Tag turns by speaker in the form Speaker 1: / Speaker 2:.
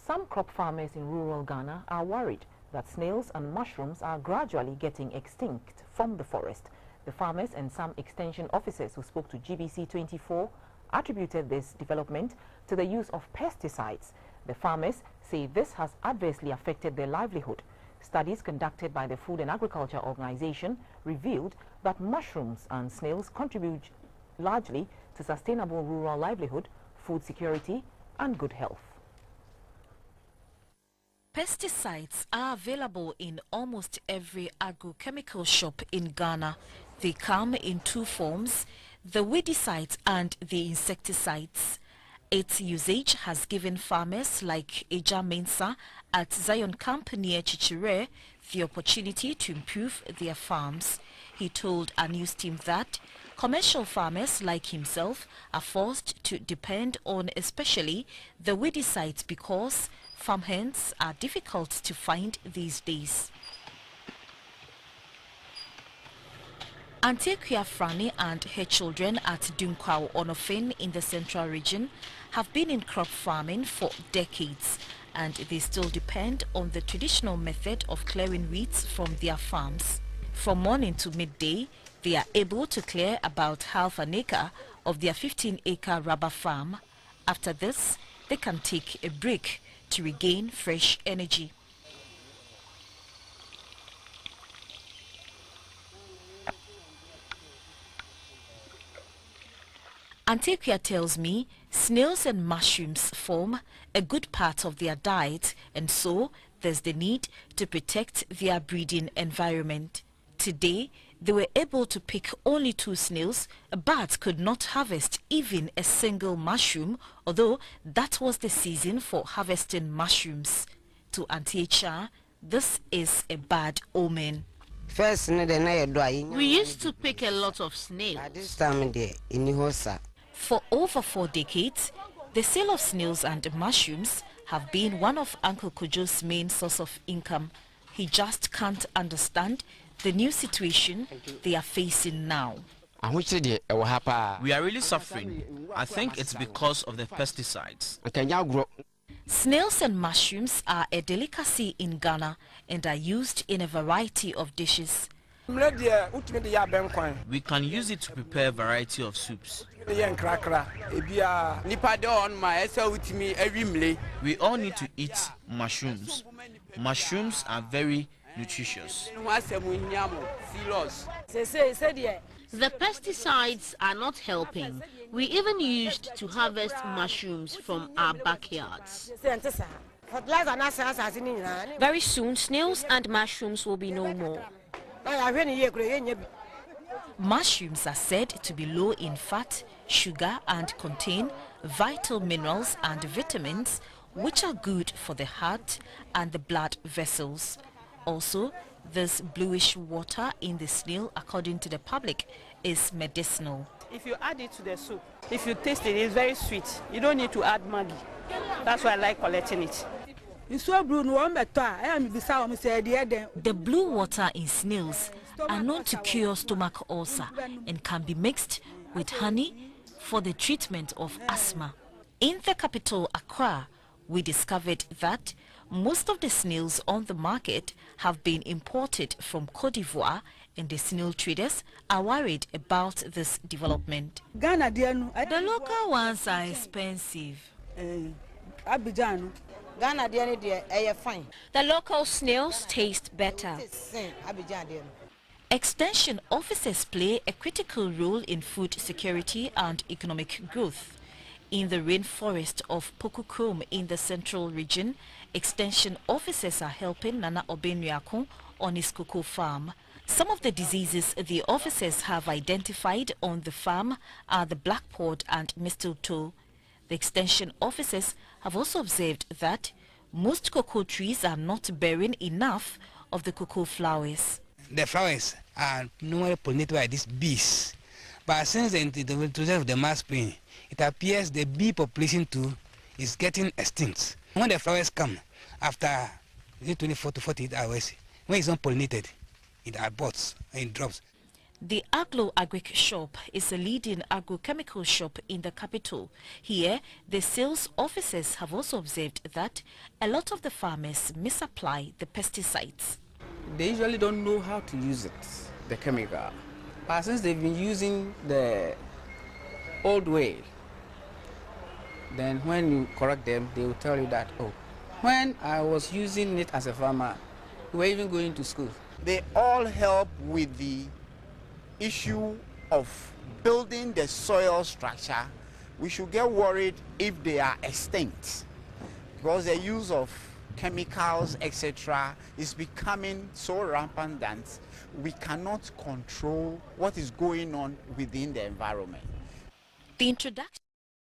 Speaker 1: Some crop farmers in rural Ghana are worried that snails and mushrooms are gradually getting extinct from the forest. The farmers and some extension officers who spoke to GBC 24 attributed this development to the use of pesticides. The farmers say this has adversely affected their livelihood. Studies conducted by the Food and Agriculture Organization revealed that mushrooms and snails contribute largely to sustainable rural livelihood, food security, and good health.
Speaker 2: Pesticides are available in almost every agrochemical shop in Ghana. They come in two forms, the weedicides and the insecticides. Its usage has given farmers like Eja Mensa at Zion Camp near Chichire the opportunity to improve their farms. He told a news team that commercial farmers like himself are forced to depend on especially the weedicides because farmhands are difficult to find these days. Antequia Frani and her children at Dunkwao Onofin in the central region have been in crop farming for decades, and they still depend on the traditional method of clearing weeds from their farms. From morning to midday, they are able to clear about half an acre of their 15-acre rubber farm. After this, they can take a break to regain fresh energy. Antequia tells me snails and mushrooms form a good part of their diet, and so there's the need to protect their breeding environment. Today, they were able to pick only 2 snails, but could not harvest even a single mushroom, although that was the season for harvesting mushrooms. To Antequia, this is a bad omen.
Speaker 3: First,
Speaker 4: we used to pick a lot of snails.
Speaker 3: This time
Speaker 2: For over 4 decades, the sale of snails and mushrooms have been one of Uncle Kojo's main source of income. He just can't understand the new situation they are facing now.
Speaker 5: We are really suffering. I think it's because of the pesticides.
Speaker 2: Snails and mushrooms are a delicacy in Ghana and are used in a variety of dishes.
Speaker 5: We can use it to prepare a variety of soups. We all need to eat mushrooms. Mushrooms are very nutritious.
Speaker 4: The pesticides are not helping. We even used to harvest mushrooms from our backyards.
Speaker 6: Very soon, snails and mushrooms will be no more.
Speaker 2: Mushrooms are said to be low in fat, sugar, and contain vital minerals and vitamins which are good for the heart and the blood vessels. Also, this bluish water in the snail, according to the public, is medicinal.
Speaker 7: If you add it to the soup, if you taste it, it's very sweet. You don't need to add Maggi. That's why I like collecting it.
Speaker 2: The blue water in snails are known to cure stomach ulcer and can be mixed with honey for the treatment of asthma. In the capital, Accra, we discovered that most of the snails on the market have been imported from Cote d'Ivoire, and the snail traders are worried about this development. The local ones are expensive.
Speaker 6: The local snails taste better.
Speaker 2: Extension officers play a critical role in food security and economic growth. In the rainforest of Pokukrom in the central region, extension officers are helping Nana Obenyako on his cocoa farm. Some of the diseases the officers have identified on the farm are the black pod and mistletoe. The extension officers have also observed that most cocoa trees are not bearing enough of the cocoa flowers.
Speaker 8: The flowers are normally pollinated by these bees, but since the introduction of the mass spraying, it appears the bee population too is getting extinct. When the flowers come, after 24 to 48 hours, when it's not pollinated, it aborts and it drops.
Speaker 2: The Aglo Agric shop is a leading agrochemical shop in the capital. Here, the sales officers have also observed that a lot of the farmers misapply the pesticides.
Speaker 3: They usually don't know how to use it, the chemical. But since they've been using the old way, then when you correct them, they will tell you that, oh, when I was using it as a farmer, we were even going to school.
Speaker 9: They all help with the issue of building the soil structure. We should get worried if they are extinct, because the use of chemicals, etc., is becoming so rampant that we cannot control what is going on within the environment.
Speaker 2: The introduction